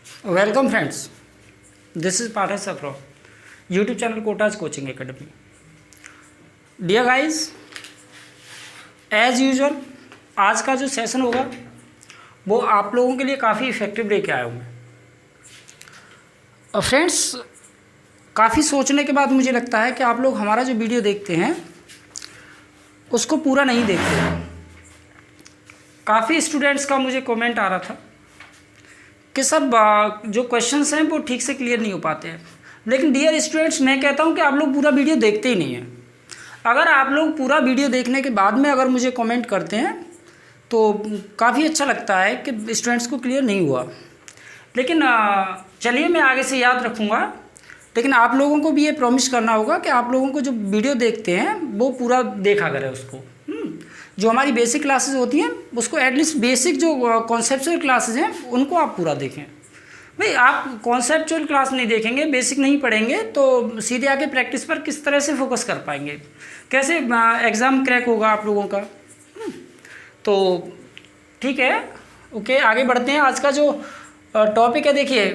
Welcome friends, this is Partha Safra, YouTube channel Kotas Coaching Academy. Dear guys, as usual आज का जो session होगा वो आप लोगों के लिए काफ़ी इफ़ेक्टिव लेके आया हूँ मैं। फ्रेंड्स, काफ़ी सोचने के बाद मुझे लगता है कि आप लोग हमारा जो वीडियो देखते हैं उसको पूरा नहीं देखते। काफ़ी स्टूडेंट्स का मुझे कमेंट आ रहा था कि सब जो क्वेश्चंस हैं वो ठीक से क्लियर नहीं हो पाते हैं। लेकिन डियर स्टूडेंट्स, मैं कहता हूं कि आप लोग पूरा वीडियो देखते ही नहीं हैं। अगर आप लोग पूरा वीडियो देखने के बाद में अगर मुझे कमेंट करते हैं तो काफ़ी अच्छा लगता है कि स्टूडेंट्स को क्लियर नहीं हुआ। लेकिन चलिए, मैं आगे से याद रखूँगा। लेकिन आप लोगों को भी ये प्रॉमिस करना होगा कि आप लोगों को जो वीडियो देखते हैं वो पूरा देखा करें उसको। जो हमारी बेसिक क्लासेस होती हैं उसको एटलीस्ट बेसिक जो कॉन्सेप्चुअल क्लासेस हैं उनको आप पूरा देखें। भाई, आप कॉन्सेप्चुअल क्लास नहीं देखेंगे, बेसिक नहीं पढ़ेंगे तो सीधे आके प्रैक्टिस पर किस तरह से फोकस कर पाएंगे, कैसे एग्ज़ाम क्रैक होगा आप लोगों का। तो ठीक है, ओके, आगे बढ़ते हैं। आज का जो टॉपिक है, देखिए,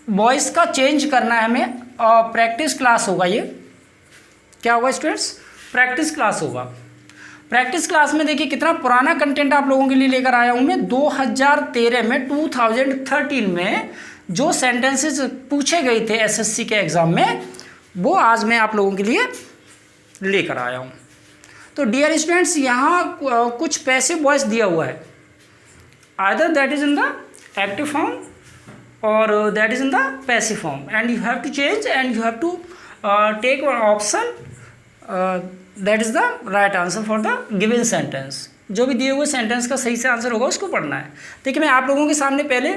वॉइस का चेंज करना है हमें। प्रैक्टिस क्लास होगा। ये क्या होगा स्टूडेंट्स? प्रैक्टिस क्लास होगा। प्रैक्टिस क्लास में देखिए कितना पुराना कंटेंट आप लोगों के लिए लेकर आया हूँ मैं। 2013 में 2013 में जो सेंटेंसेस पूछे गए थे एसएससी के एग्ज़ाम में, वो आज मैं आप लोगों के लिए लेकर आया हूँ। तो डियर स्टूडेंट्स, यहाँ कुछ पैसिव वॉइस दिया हुआ है। Either that is in the active form और that is in the passive form, and you have to change and you have to take one option that is the right answer for the given sentence. जो भी दिए हुए sentence का सही से answer होगा उसको पढ़ना है। देखिए, मैं आप लोगों के सामने पहले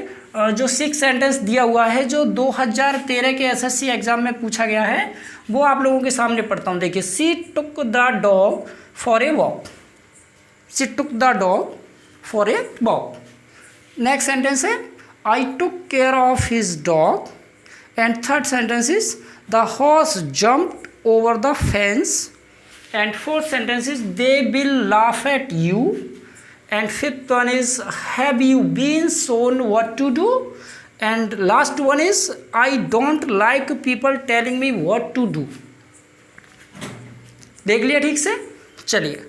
जो 6 सेंटेंस दिया हुआ है जो 2013 के एसएससी एग्जाम में पूछा गया है वो आप लोगों के सामने पढ़ता हूँ। देखिए, she took the dog for a walk. She took the dog for a walk. Next sentence है I took care of his dog. And third sentence is the horse jumped over the fence. And fourth sentence is they will laugh at you. And fifth one is have you been shown what to do. And last one is I don't like people telling me what to do. देख लिया ठीक से? चलिए,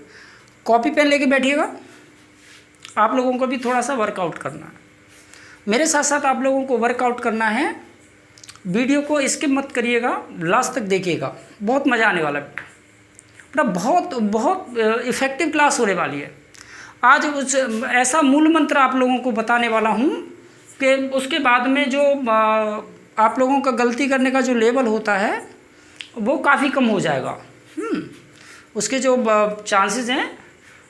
copy pen लेके बैठिएगा। आप लोगों को भी थोड़ा सा वर्कआउट करना है। मेरे साथ साथ आप लोगों को वर्कआउट करना है। वीडियो को स्किप मत करिएगा, लास्ट तक देखिएगा, बहुत मज़ा आने वाला है। बहुत इफ़ेक्टिव क्लास होने वाली है। आज उस ऐसा मूल मंत्र आप लोगों को बताने वाला हूँ कि उसके बाद में जो आप लोगों का गलती करने का जो लेवल होता है वो काफ़ी कम हो जाएगा। उसके जो चांसेस हैं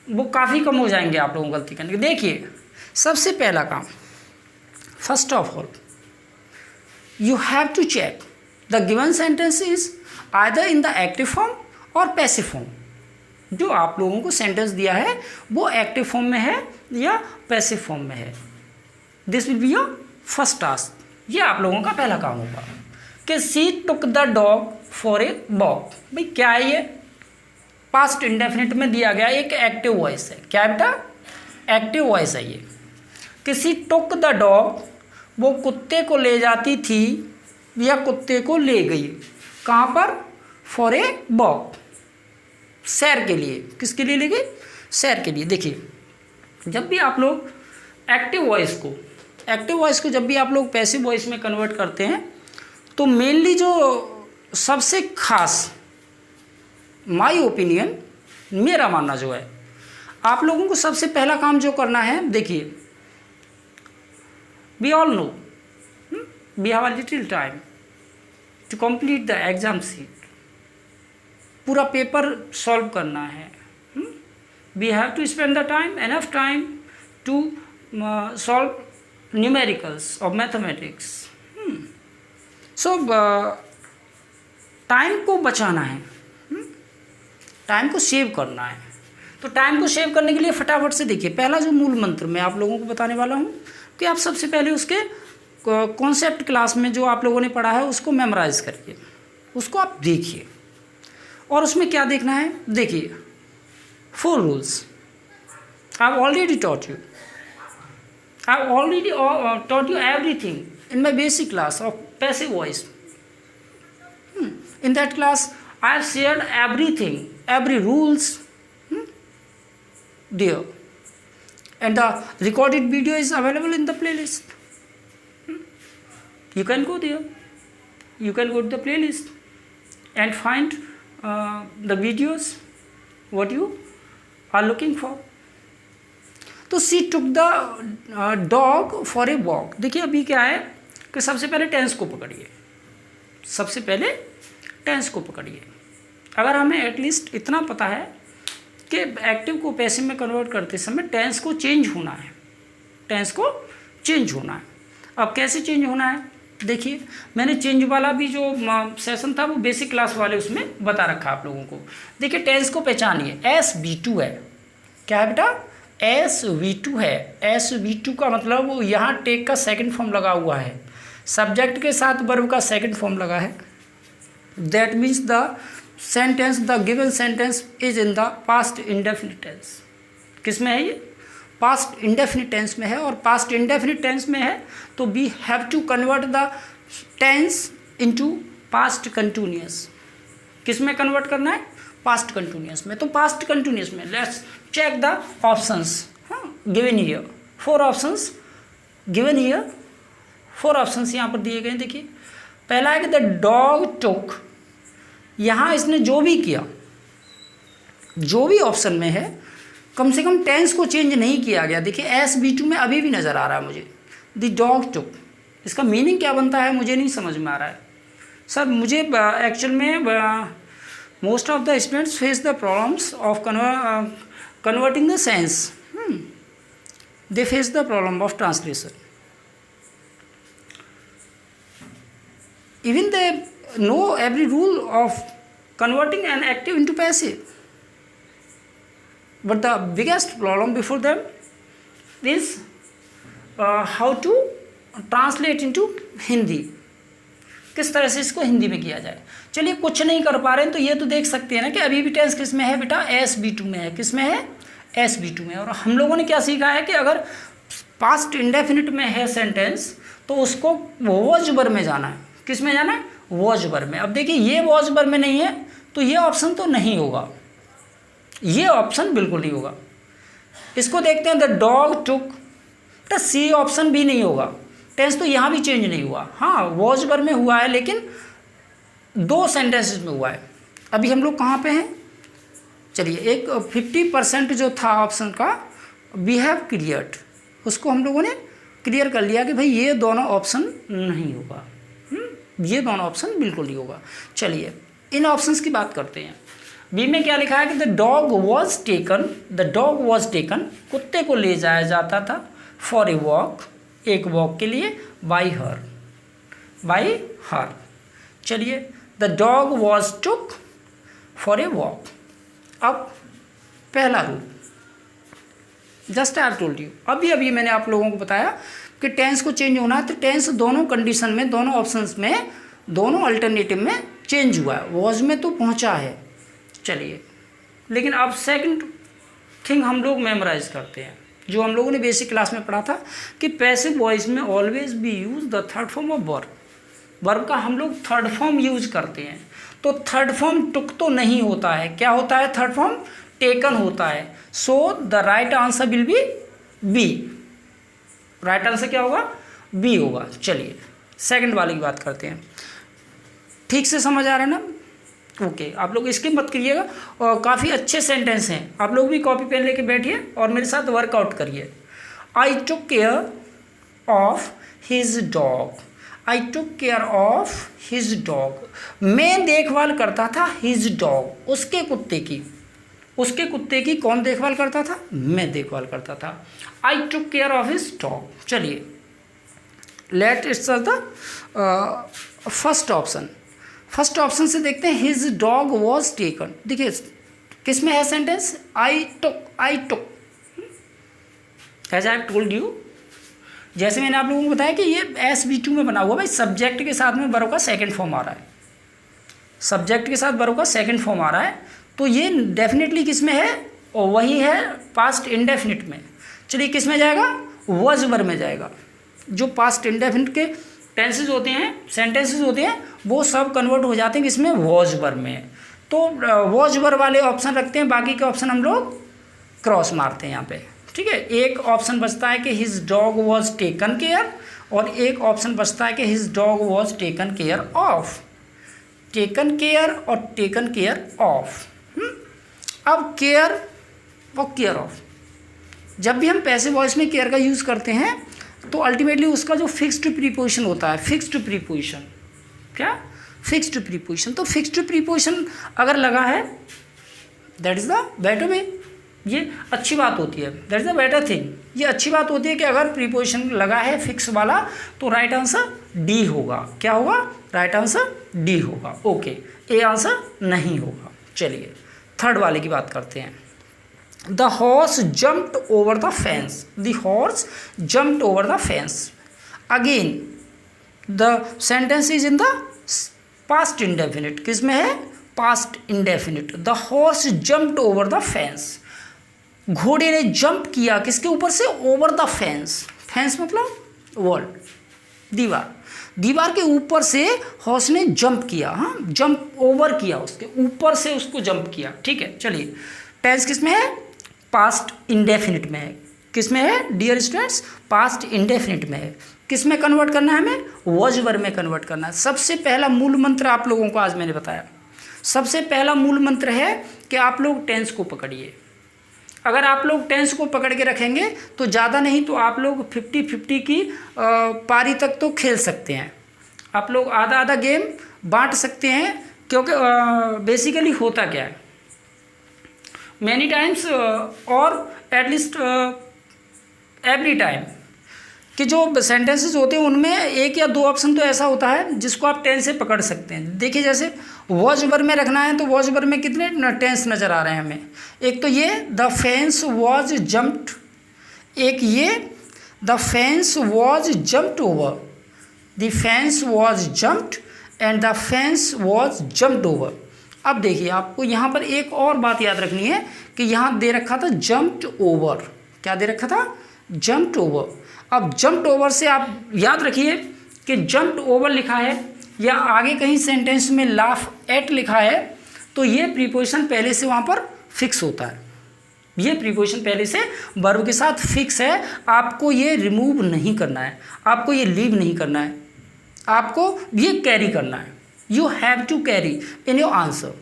वो काफ़ी कम हो जाएंगे आप लोगों को गलती करने के। देखिए, सबसे पहला काम, first of all you have to check the given sentence is either in the active form और पैसिव फॉर्म। जो आप लोगों को सेंटेंस दिया है वो एक्टिव फॉर्म में है या पैसिव फॉर्म में है। This will be your first task. ये आप लोगों का पहला काम होगा कि she took the dog for a walk. भाई, क्या है ये? पास्ट इंडेफिनिट में दिया गया एक एक्टिव वॉइस है। क्या है बेटा? एक्टिव वॉइस है ये। कि शी टुक द डॉग, वो कुत्ते को ले जाती थी या कुत्ते को ले गई। कहाँ पर? फॉर ए वॉक, सैर के लिए। किसके लिए ले गई? सैर के लिए। देखिए, जब भी आप लोग एक्टिव वॉइस को जब भी आप लोग पैसिव वॉइस में कन्वर्ट करते हैं तो मेनली जो सबसे खास, माय ओपिनियन, मेरा मानना जो है, आप लोगों को सबसे पहला काम जो करना है, देखिए, we all know we have a little time to complete the exam sheet. पूरा पेपर सॉल्व करना है। We have to spend the time, enough time to solve numericals और मैथमेटिक्स। सो टाइम को बचाना है, टाइम को सेव करना है। तो टाइम को सेव करने के लिए फटाफट से देखिए, पहला जो मूल मंत्र मैं आप लोगों को बताने वाला हूँ कि आप सबसे पहले उसके कॉन्सेप्ट क्लास में जो आप लोगों ने पढ़ा है उसको मेमोराइज करिए, उसको आप देखिए। और उसमें क्या देखना है? देखिए, 4 rules I have already taught you. I have already taught you everything. in my basic class of passive voice. In that class I have shared everything, every rules there, and the recorded video is available in the playlist. You can go there, you can go to the playlist and find the videos what you are looking for. तो she took the dog for a walk. देखिए अभी क्या है कि सबसे पहले tense को पकड़िए, सबसे पहले टेंस को पकड़िए। अगर हमें एटलीस्ट इतना पता है कि एक्टिव को पैसिव में कन्वर्ट करते समय टेंस को चेंज होना है, टेंस को चेंज होना है। अब कैसे चेंज होना है, देखिए मैंने चेंज वाला भी जो सेशन था वो बेसिक क्लास वाले उसमें बता रखा आप लोगों को। देखिए टेंस को पहचानिए, SB2 है, क्या है बेटा, SV2 है। SV2 का मतलब वो यहाँ टेक का सेकंड फॉर्म लगा हुआ है, सब्जेक्ट के साथ वर्ब का सेकंड फॉर्म लगा है। That means the sentence, the given sentence is in the past indefinite tense. किस में है ये, पास्ट इंडेफिनिट टेंस में है। और पास्ट इंडेफिनिट टेंस में है तो we have to convert the tense into past continuous. किस में कन्वर्ट करना है, पास्ट कंटिन्यूअस में। तो पास्ट कंटिन्यूअस में let's check the options given here, 4 options given here, 4 options यहाँ पर दिए गए। देखिए पहला है कि द डॉग टुक, यहाँ इसने जो भी किया, जो भी ऑप्शन में है कम से कम टेंस को चेंज नहीं किया गया। देखिए SB2 में अभी भी नज़र आ रहा है मुझे द डॉग टुक, इसका मीनिंग क्या बनता है मुझे नहीं समझ में आ रहा है सर। मुझे एक्चुअल में most of the students face the problems of converting the sense, they face the problem of translation, even they know every rule of converting an active into passive, but the biggest problem before them is how to translate into Hindi, किस तरह से इसको हिंदी में किया जाए। चलिए कुछ नहीं कर पा रहे हैं तो ये तो देख सकते हैं ना कि अभी भी टेंस किस में है बेटा, SB2 में है। किस में है, SB2 में। और हम लोगों ने क्या सीखा है कि अगर पास्ट इंडेफिनिट में है सेंटेंस तो उसको वॉज वर्ब में जाना है। किस में जाना है, वॉज वर्ब में। अब देखिए ये वॉज वर्ब में नहीं है तो ये ऑप्शन तो नहीं होगा, ये ऑप्शन बिल्कुल नहीं होगा। इसको देखते हैं, द डॉग टुक, तो सी ऑप्शन भी नहीं होगा। टेंस तो यहाँ भी चेंज नहीं हुआ, हाँ वॉज वर्ब में हुआ है लेकिन 2 सेंटेंसेस में हुआ है। अभी हम लोग कहाँ पे हैं, चलिए एक 50% जो था ऑप्शन का वी हैव क्लियर्ड, उसको हम लोगों ने क्लियर कर लिया कि भाई ये दोनों ऑप्शन नहीं होगा, ये दोनों ऑप्शन बिल्कुल नहीं होगा। चलिए इन ऑप्शंस की बात करते हैं। बी में क्या लिखा है कि the dog was taken, the dog was taken, कुत्ते को ले जाया जाता था, फॉर ए वॉक, एक वॉक के लिए, बाई हर, बाई हर। चलिए the dog was took for a walk. अब पहला rule, just I told you, अभी मैंने आप लोगों को बताया कि टेंस को चेंज होना है तो टेंस दोनों कंडीशन में, दोनों ऑप्शंस में, दोनों अल्टरनेटिव में चेंज हुआ है, वॉज में तो पहुंचा है। चलिए लेकिन अब सेकंड थिंग हम लोग मेमोराइज करते हैं जो हम लोगों ने बेसिक क्लास में पढ़ा था कि पैसिव वॉइस में always be use the third form of verb. Verb का हम लोग थर्ड फॉर्म यूज करते हैं। तो थर्ड फॉर्म टुक तो नहीं होता है, क्या होता है, थर्ड फॉर्म टेकन होता है। So the right answer will be B, right answer क्या होगा, बी होगा। चलिए सेकंड वाली की बात करते हैं। ठीक से समझ आ रहा है ना, ओके आप लोग इसकी मत करिएगा, और काफ़ी अच्छे सेंटेंस हैं, आप लोग भी कॉपी पेन लेके बैठिए और मेरे साथ वर्कआउट करिए। I took care of his dog, I took care of his dog, मैं देखभाल करता था हिज डॉग, उसके कुत्ते की, उसके कुत्ते की कौन देखभाल करता था, मैं देखभाल करता था। I took care of his dog. चलिए let it's the first option, first option से देखते हैं, हिज डॉग वॉज टेकन। देखिए किस में है sentence, I took, I took, as I told you, जैसे मैंने आप लोगों को बताया कि ये SB2 में बना हुआ, भाई सब्जेक्ट के साथ में वर्ब का सेकंड फॉर्म आ रहा है, सब्जेक्ट के साथ वर्ब का सेकंड फॉर्म आ रहा है, तो ये डेफिनेटली किस में है, और वही है पास्ट इंडेफिनिट में। चलिए किस में जाएगा, वॉज वर्ब में जाएगा। जो पास्ट इंडेफिनिट के टेंसेज होते हैं, सेंटेंसेज होते हैं, वो सब कन्वर्ट हो जाते हैं किसमें, वॉज वर्ब में। तो वॉज वर्ब वाले ऑप्शन रखते हैं, बाकी के ऑप्शन हम लोग क्रॉस मारते हैं यहाँ पे, ठीक है। एक ऑप्शन बचता है कि his dog was taken care, और एक ऑप्शन बचता है कि his dog was taken care of. Taken care और टेकन केयर ऑफ। अब केयर और केयर ऑफ, जब भी हम पैसिव वॉइस में केयर का यूज़ करते हैं तो अल्टीमेटली उसका जो फिक्स्ड प्रीपोजिशन होता है, फिक्स्ड प्रीपोजिशन, क्या, फिक्स्ड प्रीपोजिशन। तो फिक्स्ड प्रीपोजिशन अगर लगा है, that is the better way, ये अच्छी बात होती है, that is the better thing. ये अच्छी बात होती है कि अगर प्रीपोजिशन लगा है फिक्स वाला तो राइट आंसर डी होगा। क्या होगा, राइट आंसर डी होगा। ओके, ए आंसर नहीं होगा। चलिए थर्ड वाले की बात करते हैं। The horse jumped over the fence, the horse jumped over the fence. Again the sentence is in the past indefinite, किस में है, past indefinite. The horse jumped over the fence, घोड़े ने जंप किया किसके ऊपर से, ओवर द फेंस। फेंस मतलब वॉल, दीवार, दीवार के ऊपर से हॉर्स ने जंप किया, हाँ, जंप ओवर किया, उसके ऊपर से उसको जंप किया, ठीक है। चलिए टेंस किस में है, पास्ट इंडेफिनिट में है। किस में है डियर स्टूडेंट्स, पास्ट इंडेफिनिट में है। किस में कन्वर्ट करना है हमें, वॉज वर्ब में कन्वर्ट करना है। सबसे पहला मूल मंत्र आप लोगों को आज मैंने बताया, सबसे पहला मूल मंत्र है कि आप लोग टेंस को पकड़िए। अगर आप लोग टेंस को पकड़ के रखेंगे तो ज़्यादा नहीं तो आप लोग 50-50 की पारी तक तो खेल सकते हैं। आप लोग आधा आधा गेम बांट सकते हैं, क्योंकि बेसिकली होता क्या है, मैनी टाइम्स और एटलीस्ट एवरी टाइम कि जो सेंटेंसेस होते हैं उनमें एक या दो ऑप्शन तो ऐसा होता है जिसको आप टेंस से पकड़ सकते हैं। देखिए जैसे वॉज वर्ब में रखना है तो वॉज वर्ब में कितने टेंस नज़र आ रहे हैं हमें, एक तो ये द फेंस वॉज जम्प्ड, एक ये the fence was jumped over, the fence was jumped and the fence was jumped over. अब देखिए आपको यहाँ पर एक और बात याद रखनी है कि यहाँ दे रखा था जम्प्ड ओवर, क्या दे रखा था, जम्प्ड ओवर। अब जम्प्ड ओवर से आप याद रखिए कि जम्प्ड ओवर लिखा है या आगे कहीं सेंटेंस में लाफ एट लिखा है तो ये प्रीपोजिशन पहले से वहाँ पर फिक्स होता है, ये प्रीपोजिशन पहले से वर्ब के साथ फिक्स है। आपको ये रिमूव नहीं करना है, आपको ये लीव नहीं करना है, आपको ये कैरी करना है। You have to carry in your answer.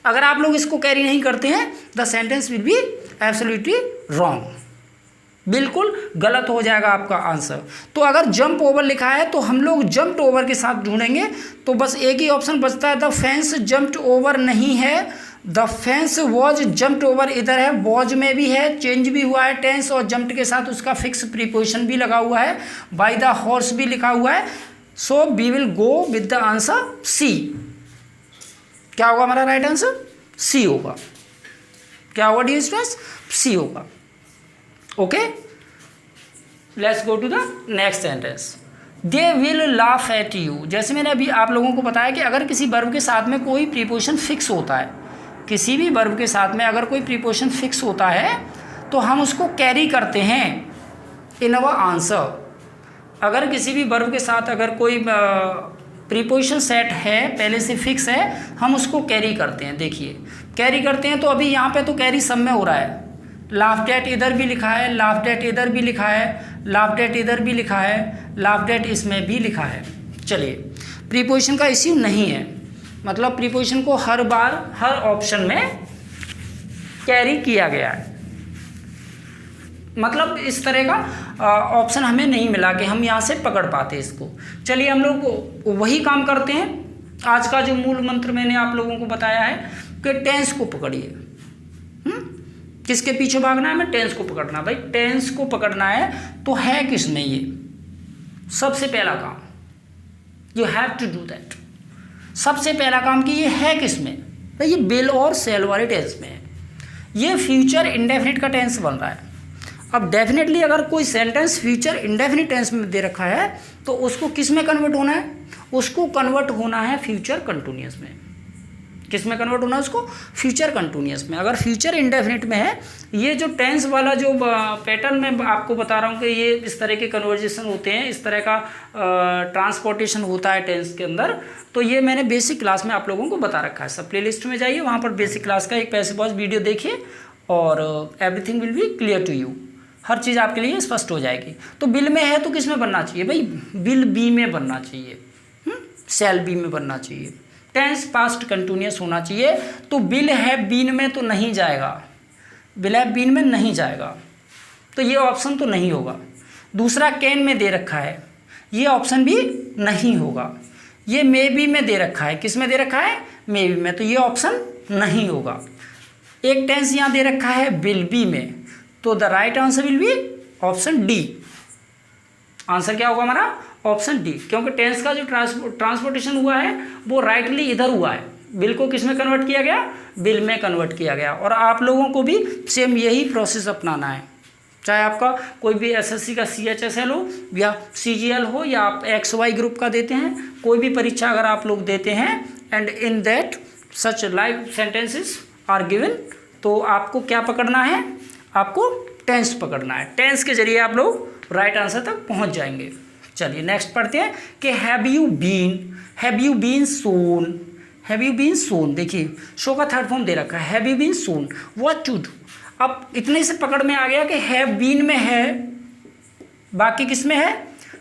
अगर आप लोग इसको कैरी नहीं करते हैं the sentence will be absolutely wrong, बिल्कुल गलत हो जाएगा आपका आंसर। तो अगर जंप ओवर लिखा है तो हम लोग जंप्ड ओवर के साथ ढूंढेंगे, तो बस एक ही ऑप्शन बचता है, द फेंस जंप्ड ओवर नहीं है, the fence was jumped over इधर है, वॉज में भी है, चेंज भी हुआ है टेंस और जंप्ड के साथ उसका फिक्स प्रीपोजिशन भी लगा हुआ है, बाय द हॉर्स भी लिखा हुआ है। So we will go with the answer C. क्या होगा हमारा राइट आंसर, सी होगा। क्या होगा डियर स्टूडेंट्स, सी होगा। Okay, let's go to the next sentence. They will laugh at you. जैसे मैंने अभी आप लोगों को बताया कि अगर किसी वर्ब के साथ में कोई प्रीपोजिशन फिक्स होता है, किसी भी वर्ब के साथ में अगर कोई प्रीपोजिशन फिक्स होता है तो हम उसको कैरी करते हैं इन अवर आंसर। अगर किसी भी वर्ब के साथ अगर कोई प्रीपोजिशन सेट है पहले से फिक्स है, हम उसको कैरी करते हैं। देखिए कैरी करते हैं तो अभी यहाँ पे तो कैरी सब में हो रहा है, लाफ्ड एट इधर भी लिखा है, लाफ्ड एट इधर भी लिखा है, लाफ्ड एट इधर भी लिखा है, लाफ्ड एट इसमें भी लिखा है। चलिए प्रीपोजिशन का इश्यू नहीं है, मतलब प्रीपोजिशन को हर बार हर ऑप्शन में कैरी किया गया है, मतलब इस तरह का ऑप्शन हमें नहीं मिला कि हम यहाँ से पकड़ पाते इसको। चलिए हम लोग वही काम करते हैं। आज का जो मूल मंत्र मैंने आप लोगों को बताया है कि टेंस को पकड़िए। किसके पीछे भागना है, हमें टेंस को पकड़ना। भाई टेंस को पकड़ना है तो है किस में, ये सबसे पहला काम, you have to do that. सबसे पहला काम कि ये है किस में, भाई ये विल और शैल वाले टेंस में है, ये फ्यूचर इंडेफिनिट का टेंस बन रहा है। अब डेफिनेटली अगर कोई सेंटेंस फ्यूचर इंडेफिनिट टेंस में दे रखा है तो उसको किस में कन्वर्ट होना है, उसको कन्वर्ट होना है फ्यूचर कंटिन्यूअस में। किस में कन्वर्ट होना है उसको, फ्यूचर कंटिन्यूअस में। अगर फ्यूचर इंडेफिनिट में है, ये जो टेंस वाला जो पैटर्न मैं आपको बता रहा हूँ कि ये इस तरह के कन्वर्जेशन होते हैं, इस तरह का ट्रांसपोर्टेशन होता है टेंस के अंदर, तो ये मैंने बेसिक क्लास में आप लोगों को बता रखा है। सब प्लेलिस्ट में जाइए, वहाँ पर बेसिक क्लास का एक पैसिव वॉइस वीडियो देखिए और everything will be clear to you, हर चीज़ आपके लिए स्पष्ट हो जाएगी। तो बिल में है तो किस में बनना चाहिए भाई, विल बी में बनना चाहिए, शैल बी में बनना चाहिए, टेंस पास्ट कंटिन्यूअस होना चाहिए। तो विल हैव बीन में तो नहीं जाएगा, विल हैव बीन में नहीं जाएगा, तो ये ऑप्शन तो नहीं होगा। दूसरा कैन में दे रखा है, ये ऑप्शन भी नहीं होगा। ये मे बी में दे रखा है, किस में दे रखा है, मे बी में, तो ये ऑप्शन नहीं होगा। एक टेंस यहाँ दे रखा है विल बी में, तो the right answer will B option D. Answer क्या होगा हमारा, ऑप्शन डी, क्योंकि टेंस का जो ट्रांसपोर्टेशन हुआ है वो राइटली इधर हुआ है, बिल को किस में कन्वर्ट किया गया, बिल में कन्वर्ट किया गया। और आप लोगों को भी सेम यही प्रोसेस अपनाना है, चाहे आपका कोई भी एसएससी का CHSL हो या CGL हो, या आप XY ग्रुप का देते हैं, कोई भी परीक्षा अगर आप लोग देते हैं, and in that such live sentences are given, तो आपको क्या पकड़ना है, आपको टेंस पकड़ना है। टेंस के जरिए आप लोग राइट आंसर तक पहुंच जाएंगे। चलिए नेक्स्ट पढ़ते हैं कि have you been sown, have you been sown, देखिए शो का थर्ड फॉर्म दे रखा है, have you been sown what to do. अब इतने से पकड़ में आ गया कि हैव बीन में है, बाकी किस में है,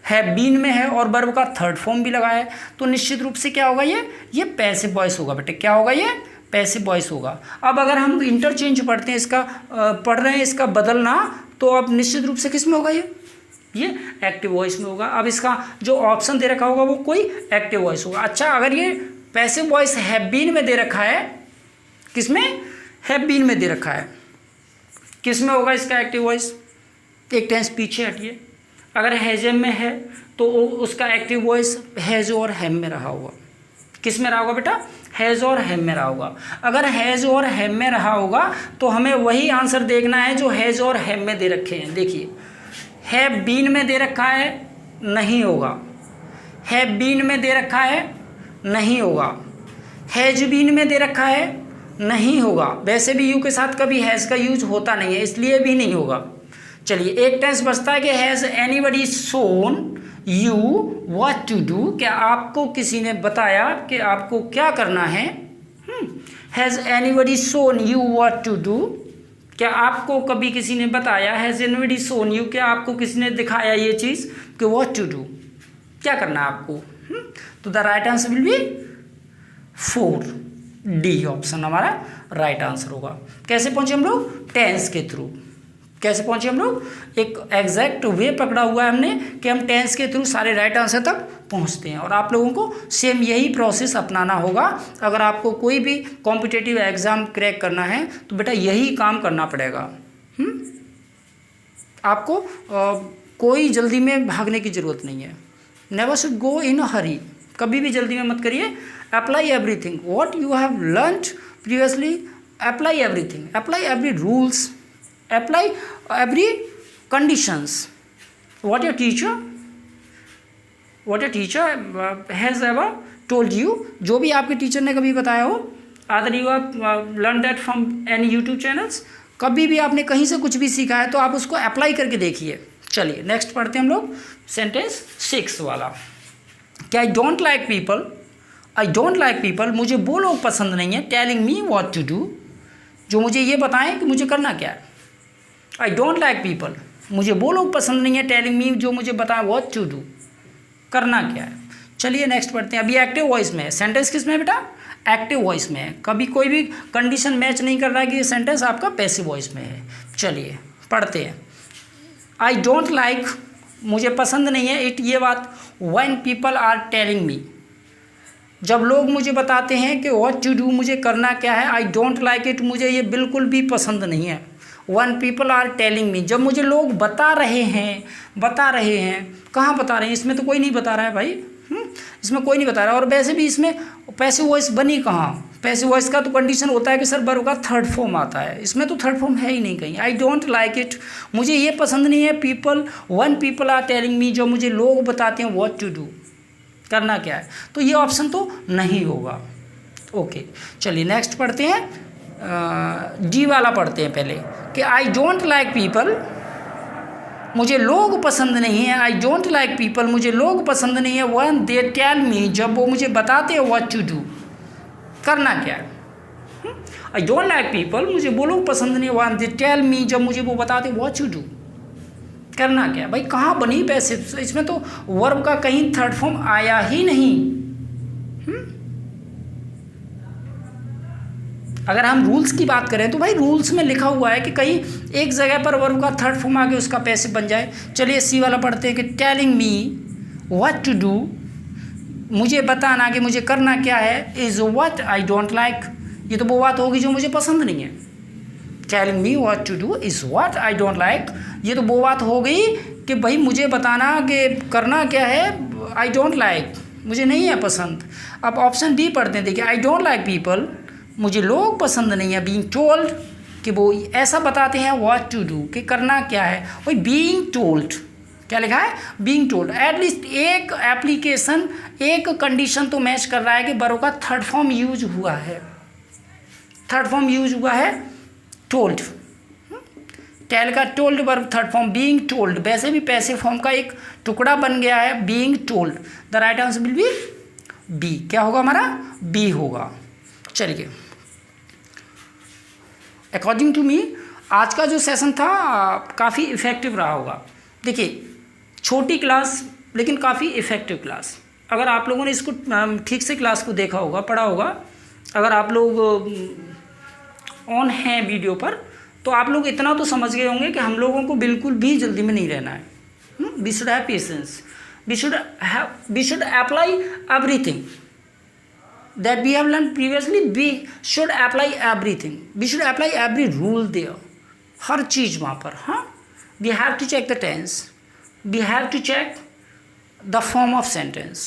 हैव बीन में है, और वर्ब का थर्ड फॉर्म भी लगा है, तो निश्चित रूप से क्या होगा, ये पैसिव वॉइस होगा बेटे। क्या होगा, ये पैसिव वॉइस होगा। अब अगर हम इंटरचेंज पढ़ते हैं, इसका पढ़ रहे हैं इसका बदलना, तो अब निश्चित रूप से किस में होगा, ये एक्टिव वॉइस में होगा। अब इसका जो ऑप्शन दे रखा होगा वो कोई एक्टिव वॉइस होगा। अच्छा, अगर ये पैसिव वॉइस हैव बीन में दे रखा है, किस में, हैव बीन में दे रखा है, किस में होगा इसका एक्टिव वॉइस, एक टेंस पीछे हटिए। अगर हैज़ में है तो उसका एक्टिव वॉइस हैज़ और हैम में रहा होगा, किस में रहा होगा बेटा, हैज़ और हैम में रहा होगा। अगर हैज़ और हैम में रहा होगा तो हमें वही आंसर देखना है जो हैज़ और हैम में दे रखे हैं। देखिए हैव बीन में दे रखा है, नहीं होगा, हैव बीन में दे रखा है, नहीं होगा, हैज बीन में दे रखा है, नहीं होगा। वैसे भी यू के साथ कभी हैज़ का यूज होता नहीं है, इसलिए भी नहीं होगा। चलिए एक टेंस बचता है कि has anybody shown you what to do, क्या आपको किसी ने बताया कि आपको क्या करना है। Has anybody shown you what to do, क्या आपको कभी किसी ने बताया, हैज़ एनीबडी शोन यू, क्या आपको किसी ने दिखाया ये चीज़ कि व्हाट टू डू, क्या करना है आपको। तो the right answer will B 4, D option हमारा राइट आंसर होगा। कैसे पहुंचे हम लोग, टेंस के थ्रू। कैसे पहुंचे हम लोग, एक एग्जैक्ट वे पकड़ा हुआ है हमने कि हम टेंस के थ्रू सारे राइट आंसर तक पहुंचते हैं। और आप लोगों को सेम यही प्रोसेस अपनाना होगा। अगर आपको कोई भी कॉम्पिटिटिव एग्ज़ाम क्रैक करना है तो बेटा यही काम करना पड़ेगा। आपको कोई जल्दी में भागने की ज़रूरत नहीं है। नेवर शुड गो इन अ हरी, कभी भी जल्दी में मत करिए। Apply everything what you have learned previously, apply everything, apply every rules, apply every conditions what your teacher has ever told you, जो भी आपके टीचर ने कभी बताया हो, either you have learned that from any YouTube channels, कभी भी आपने कहीं से कुछ भी सीखा है तो आप उसको अप्लाई करके देखिए। चलिए नेक्स्ट पढ़ते हैं हम लोग सेंटेंस 6 वाला। क्या आई डोंट लाइक पीपल, मुझे वो लोग पसंद नहीं है, telling me what to do, जो मुझे ये बताएं कि मुझे करना क्या है। आई डोंट लाइक पीपल, मुझे वो लोग पसंद नहीं है, टेलिंग मी, जो मुझे बताएं व्हाट टू डू, करना क्या है। चलिए नेक्स्ट पढ़ते हैं। अभी एक्टिव वॉइस में है, सेंटेंस किस में है बेटा, एक्टिव वॉइस में है। कभी कोई भी कंडीशन मैच नहीं कर रहा है कि ये सेंटेंस आपका पैसिव वॉइस में है। चलिए पढ़ते हैं। आई डोंट लाइक, मुझे पसंद नहीं है, इट, ये बात, when people are telling me, जब लोग मुझे बताते हैं कि व्हाट टू डू, मुझे करना क्या है। आई डोंट लाइक इट, मुझे ये बिल्कुल भी पसंद नहीं है। When people are telling me, जब मुझे लोग बता रहे हैं, कहाँ बता रहे हैं, इसमें तो कोई नहीं बता रहा है भाई, इसमें कोई नहीं बता रहा। और वैसे भी इसमें पैसिव वॉइस बनी कहाँ, पैसिव वॉइस का तो कंडीशन होता है कि सर वर्ब का थर्ड फॉर्म आता है, इसमें तो थर्ड फॉर्म है ही नहीं कहीं। आई डोंट लाइक इट, मुझे ये पसंद नहीं है। People, one people are telling me, जो मुझे लोग बताते हैं व्हाट टू डू, करना क्या है, तो ये ऑप्शन तो नहीं होगा। ओके, चलिए नेक्स्ट पढ़ते हैं। डी वाला पढ़ते हैं पहले कि आई डोंट लाइक पीपल, मुझे लोग पसंद नहीं है। आई डोंट लाइक पीपल, मुझे लोग पसंद नहीं है। व्हेन दे टेल मी, जब वो मुझे बताते हैं व्हाट टू डू, करना क्या है। आई डोंट लाइक पीपल, मुझे वो लोग पसंद नहीं है। व्हेन दे टेल मी, जब मुझे वो बताते हैं व्हाट टू डू, करना क्या है। भाई कहाँ बनी पैसिव, इसमें तो वर्ब का कहीं थर्ड फॉर्म आया ही नहीं। अगर हम रूल्स की बात करें तो भाई रूल्स में लिखा हुआ है कि कहीं एक जगह पर वर्ब का थर्ड फॉर्म आके उसका पैसिव बन जाए। चलिए सी वाला पढ़ते हैं कि telling me what to do, मुझे बताना कि मुझे करना क्या है, is what I don't like, ये तो वो बात होगी जो मुझे पसंद नहीं है। Telling me what to do is what I don't like, ये तो वो बात हो गई कि भाई मुझे बताना कि करना क्या है, आई डोंट लाइक, मुझे नहीं है पसंद। अब ऑप्शन बी पढ़ते हैं, देखिए आई डोंट लाइक पीपल, मुझे लोग पसंद नहीं है। बीइंग टोल्ड, कि वो ऐसा बताते हैं व्हाट टू डू, कि करना क्या है। वही बीइंग टोल्ड, क्या लिखा है, बीइंग टोल्ड। एटलीस्ट एक एप्लीकेशन, एक कंडीशन तो मैच कर रहा है कि वर्ब का थर्ड फॉर्म यूज हुआ है, थर्ड फॉर्म यूज हुआ है टोल्ड। टेल का told verb third form being told, वैसे भी पैसिव फॉर्म का एक टुकड़ा बन गया है being told. The right answer will be be, क्या होगा हमारा, बी होगा। चलिए, अकॉर्डिंग टू मी आज का जो सेशन था काफ़ी इफ़ेक्टिव रहा होगा। देखिए छोटी क्लास लेकिन काफ़ी इफ़ेक्टिव क्लास। अगर आप लोगों ने इसको ठीक से क्लास को देखा होगा, पढ़ा होगा, अगर आप लोग ऑन हैं वीडियो पर, तो आप लोग इतना तो समझ गए होंगे कि हम लोगों को बिल्कुल भी जल्दी में नहीं रहना है। We should have patience, we should apply everything that we have learned previously. We should apply everything, we should apply every rule there, हर चीज़ वहाँ पर। हाँ, we have to check the tense, we have to check the form of sentence,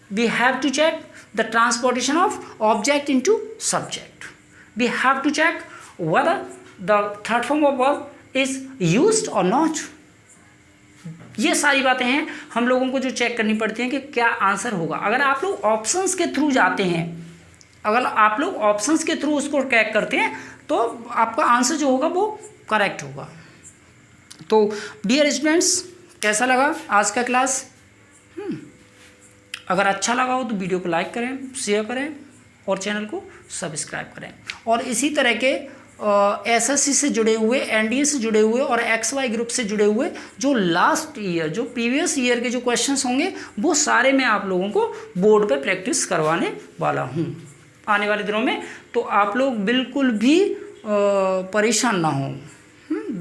we have to check the transportation of object into subject, we have to check whether the third form of verb is used or not। ये सारी बातें हैं हम लोगों को जो check करनी पड़ती हैं कि क्या आंसर होगा। अगर आप लोग ऑप्शंस के थ्रू जाते हैं, अगर आप लोग ऑप्शंस के थ्रू उसको ट्रैक करते हैं, तो आपका आंसर जो होगा वो करेक्ट होगा। तो डियर स्टूडेंट्स, कैसा लगा आज का क्लास? अगर अच्छा लगा हो तो वीडियो को लाइक करें, शेयर करें और चैनल को सब्सक्राइब करें। और इसी तरह के एसएससी से जुड़े हुए, एनडीए से जुड़े हुए और XY ग्रुप से जुड़े हुए जो लास्ट ईयर, जो प्रीवियस ईयर के जो क्वेश्चंस होंगे, वो सारे मैं आप लोगों को बोर्ड पे प्रैक्टिस करवाने वाला हूँ आने वाले दिनों में। तो आप लोग बिल्कुल भी परेशान ना हो,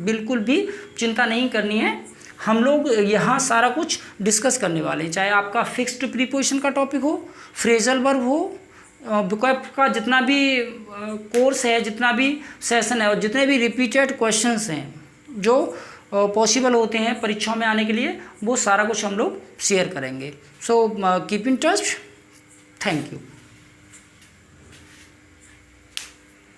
बिल्कुल भी चिंता नहीं करनी है। हम लोग यहाँ सारा कुछ डिस्कस करने वाले हैं, चाहे आपका फिक्स्ड प्रीपोजिशन का टॉपिक हो, फ्रेजल वर्ब हो, बुकअप का जितना भी कोर्स है, जितना भी सेशन है और जितने भी रिपीटेड क्वेश्चंस हैं जो पॉसिबल होते हैं परीक्षाओं में आने के लिए, वो सारा कुछ हम लोग शेयर करेंगे। So keep in touch. Thank you.